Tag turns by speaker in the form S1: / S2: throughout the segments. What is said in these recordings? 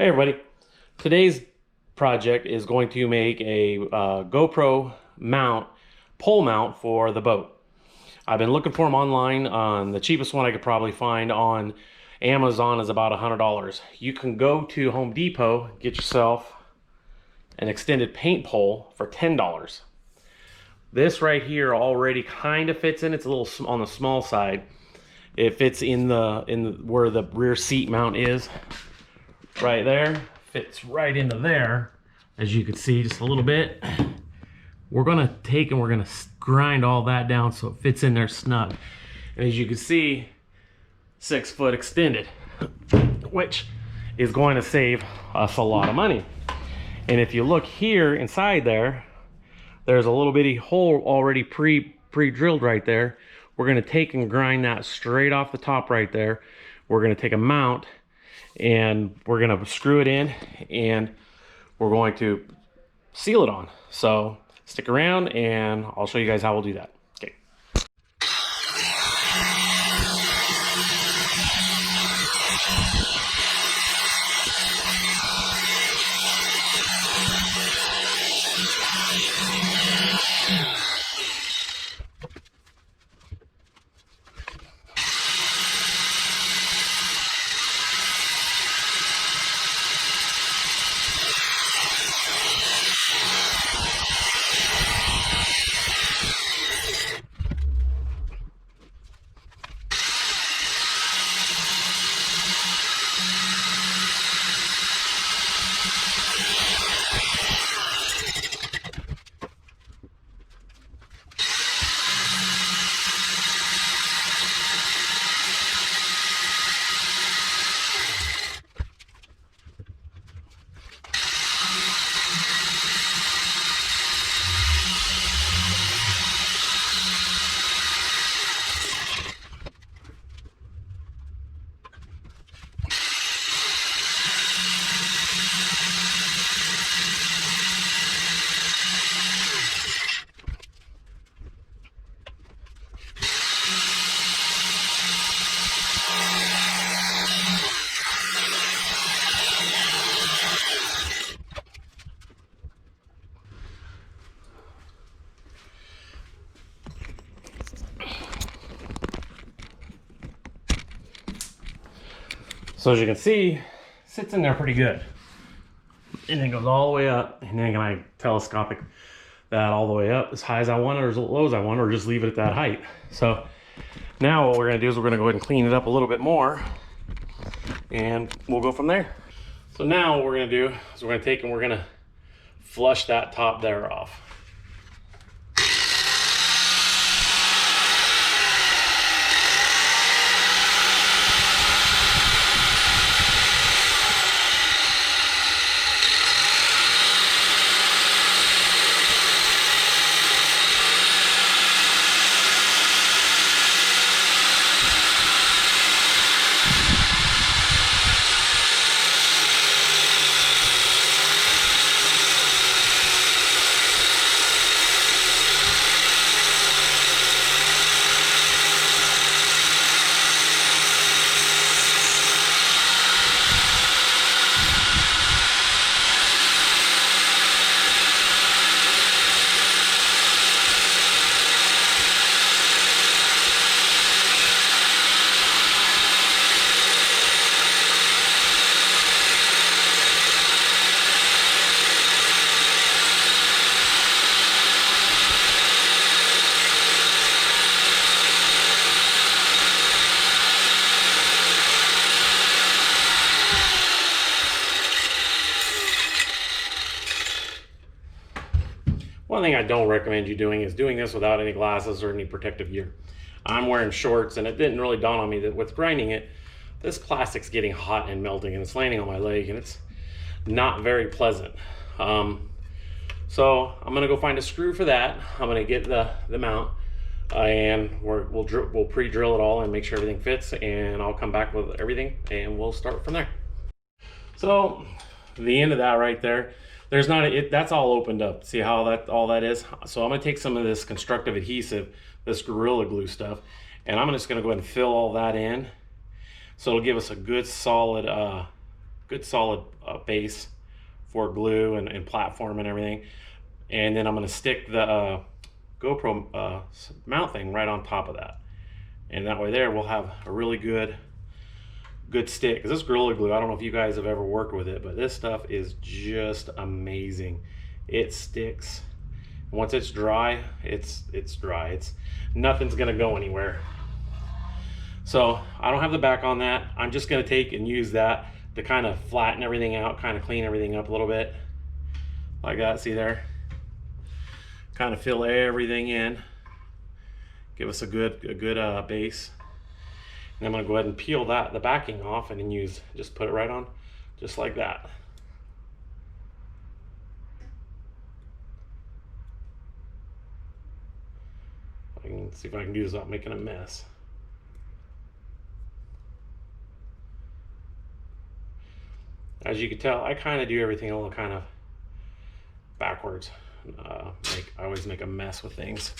S1: Hey everybody, today's project is going to make a GoPro pole mount for the boat. I've been looking for them online. The cheapest one I could probably find on Amazon is about $100. You can go to Home Depot, get yourself an extended paint pole for $10. This right here already kind of fits in. It's a little on the small side. It fits in the where the rear seat mount is. Right there, fits right into there, as you can see, just a little bit. We're gonna take and we're gonna grind all that down so it fits in there snug. And as you can see, 6 foot extended, which is going to save us a lot of money. And if you look here inside there, there's a little bitty hole already pre-drilled right there. We're gonna take and grind that straight off the top right there. We're gonna take a mount and we're gonna screw it in and we're going to seal it on. So stick around and I'll show you guys how we'll do that. Okay. So as you can see, sits in there pretty good. And then goes all the way up, and then I telescopic that all the way up as high as I want it or as low as I want, or just leave it at that height. So now what we're gonna do is we're gonna go ahead and clean it up a little bit more and we'll go from there. So now what we're gonna do is we're gonna take and we're gonna flush that top there off. One thing I don't recommend you doing is doing this without any glasses or any protective gear. I'm wearing shorts and it didn't really dawn on me that with grinding it, this plastic's getting hot and melting and it's landing on my leg and it's not very pleasant. So I'm gonna go find a screw for that. I'm gonna get the mount and we'll pre-drill it all and make sure everything fits, and I'll come back with everything and we'll start from there. So the end of that right there, there's not that's all opened up. See how all that is? So I'm gonna take some of this constructive adhesive, this Gorilla Glue stuff, and I'm just gonna go ahead and fill all that in so it'll give us a good solid good solid base for glue and platform and everything. And then I'm going to stick the GoPro mount thing right on top of that. And that way there we'll have a really good stick. Because this Gorilla Glue, I don't know if you guys have ever worked with it, but this stuff is just amazing. It sticks. Once it's dry, it's dry. Nothing's gonna go anywhere. So I don't have the back on that. I'm just gonna take and use that to kind of flatten everything out, kind of clean everything up a little bit. Like that, see there? Kind of fill everything in. Give us a good base. And I'm gonna go ahead and peel the backing off and then just put it right on, just like that. I can see if I can do this without making a mess. As you can tell, I kind of do everything a little kind of backwards. I always make a mess with things.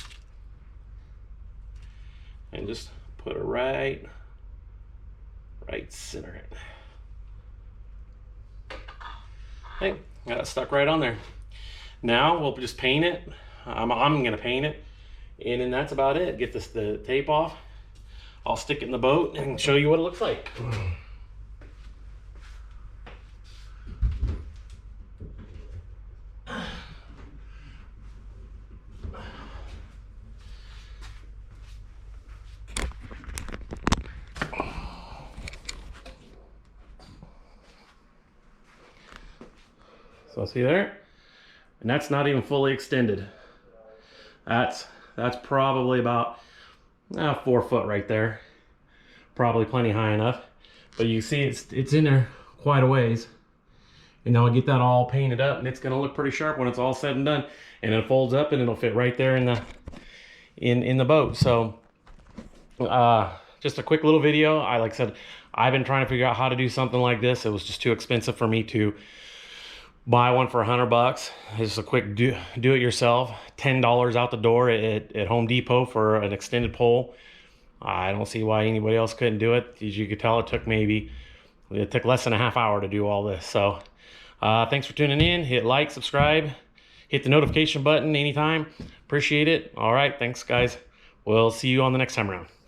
S1: And just put it right center it. Okay, got it stuck right on there. Now we'll just paint it. I'm gonna paint it, and then that's about it. Get the tape off. I'll stick it in the boat and show you what it looks like. So see there? And that's not even fully extended. That's probably about 4 foot right there. Probably plenty high enough. But you see it's in there quite a ways. And now I get that all painted up, and it's gonna look pretty sharp when it's all said and done. And it folds up and it'll fit right there in the boat. So just a quick little video. Like I said, I've been trying to figure out how to do something like this. It was just too expensive for me to buy one for $100. It's just a quick do it yourself. $10 out the door at Home Depot for an extended pole. I don't see why anybody else couldn't do it. As you could tell, it took less than a half hour to do all this. So thanks for tuning in. Hit like, subscribe, hit the notification button anytime. Appreciate it. All right, thanks guys. We'll see you on the next time around.